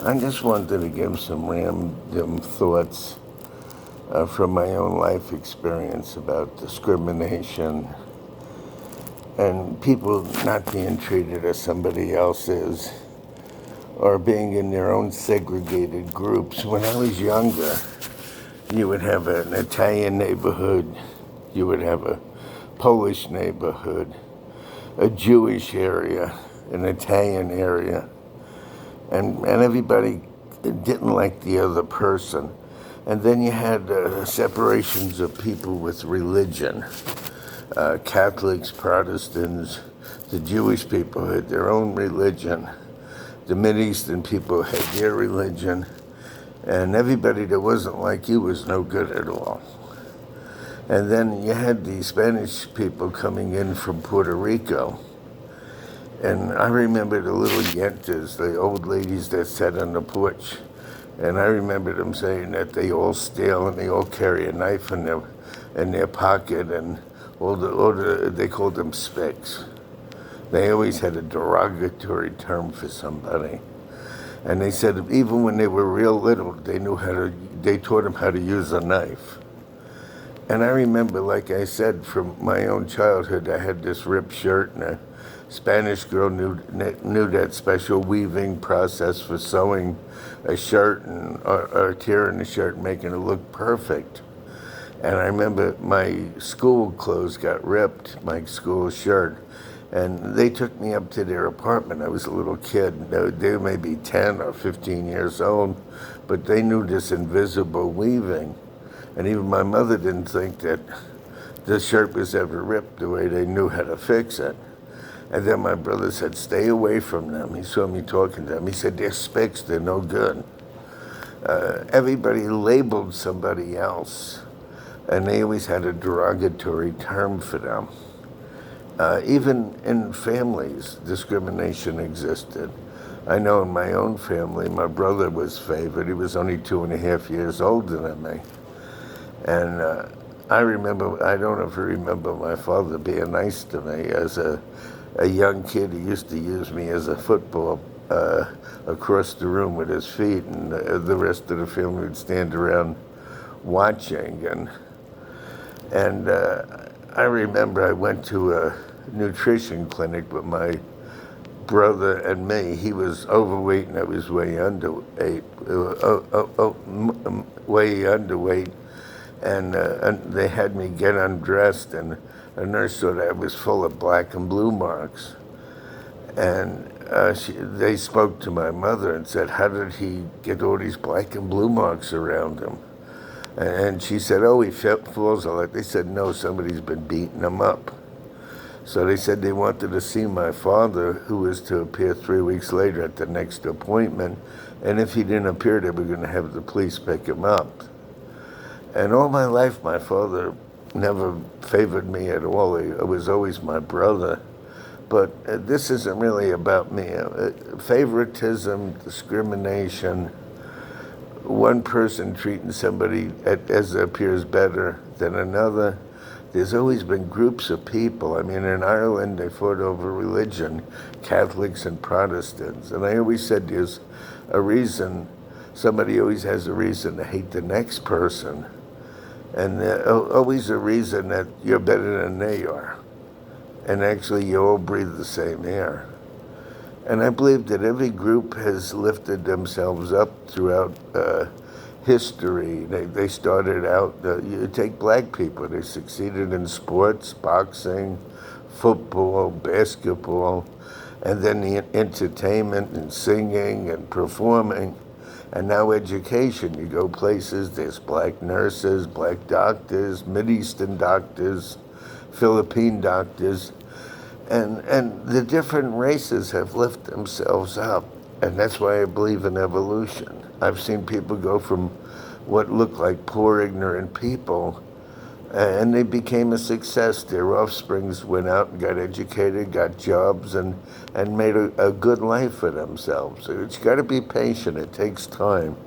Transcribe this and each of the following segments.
I just wanted to give some random thoughts from my own life experience about discrimination and people not being treated as somebody else is or being in their own segregated groups. When I was younger, you would have an Italian neighborhood, you would have a Polish neighborhood, a Jewish area, an Italian area, and everybody didn't like the other person. And then you had separations of people with religion. Catholics, Protestants, the Jewish people had their own religion. The Mideastern people had their religion. And everybody that wasn't like you was no good at all. And then you had the Spanish people coming in from Puerto Rico. And I remember the little yentas, the old ladies that sat on the porch. And I remember them saying that they all steal and they all carry a knife in their pocket, and they called them specks. They always had a derogatory term for somebody. And they said even when they were real little, they taught them how to use a knife. And I remember, like I said, from my own childhood, I had this ripped shirt, and a Spanish girl knew that special weaving process for sewing a shirt or tearing the shirt and making it look perfect. And I remember my school clothes got ripped, my school shirt, and they took me up to their apartment. I was a little kid. They were maybe 10 or 15 years old, but they knew this invisible weaving. And even my mother didn't think that the shirt was ever ripped the way they knew how to fix it. And then my brother said, stay away from them. He saw me talking to them. He said, they're specks, they're no good. Everybody labeled somebody else, and they always had a derogatory term for them. Even in families, discrimination existed. I know in my own family, my brother was favored. He was only 2.5 years older than me. And I don't ever remember my father being nice to me. As a young kid, he used to use me as a football across the room with his feet, and the rest of the family would stand around watching. And I remember I went to a nutrition clinic with my brother and me. He was overweight and I was way underweight. And they had me get undressed, and a nurse thought I was full of black and blue marks. And they spoke to my mother and said, how did he get all these black and blue marks around him? And she said, oh, he falls a lot. They said, no, somebody's been beating him up. So they said they wanted to see my father, who was to appear 3 weeks later at the next appointment. And if he didn't appear, they were going to have the police pick him up. And all my life, my father never favored me at all. He was always my brother. But this isn't really about me. Favoritism, discrimination, one person treating somebody as appears better than another. There's always been groups of people. I mean, in Ireland, they fought over religion, Catholics and Protestants. And I always said there's a reason, somebody always has a reason to hate the next person. And always a reason that you're better than they are. And actually, you all breathe the same air. And I believe that every group has lifted themselves up throughout history. They started out, you take black people, they succeeded in sports, boxing, football, basketball, and then the entertainment and singing and performing. And now education, you go places, there's black nurses, black doctors, Mideastern doctors, Philippine doctors, and the different races have lifted themselves up. And that's why I believe in evolution. I've seen people go from what looked like poor, ignorant people, and they became a success. Their offsprings went out and got educated, got jobs, and made a good life for themselves. It's got to be patient. It takes time.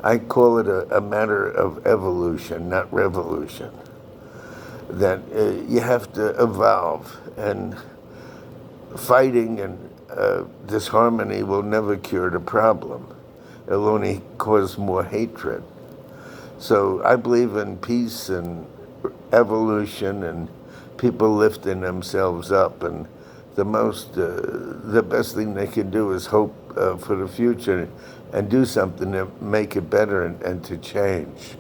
I call it a matter of evolution, not revolution. That you have to evolve, and fighting and disharmony will never cure the problem. It'll only cause more hatred. So I believe in peace and evolution and people lifting themselves up. And the best thing they can do is hope for the future and do something to make it better and to change.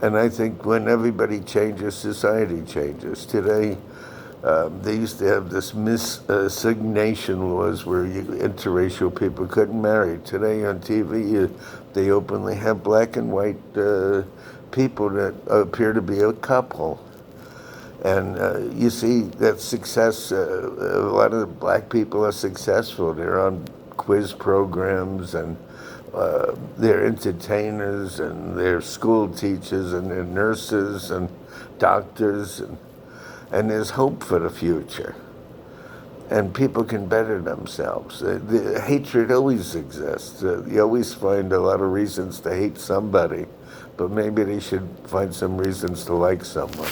And I think when everybody changes, society changes. Today, they used to have this misassignation laws where interracial people couldn't marry. Today on TV, they openly have black and white people that appear to be a couple. And you see that success, a lot of the black people are successful. They're on quiz programs and they're entertainers and they're school teachers and they're nurses and doctors and there's hope for the future. And people can better themselves. The hatred always exists. You always find a lot of reasons to hate somebody, but maybe they should find some reasons to like someone.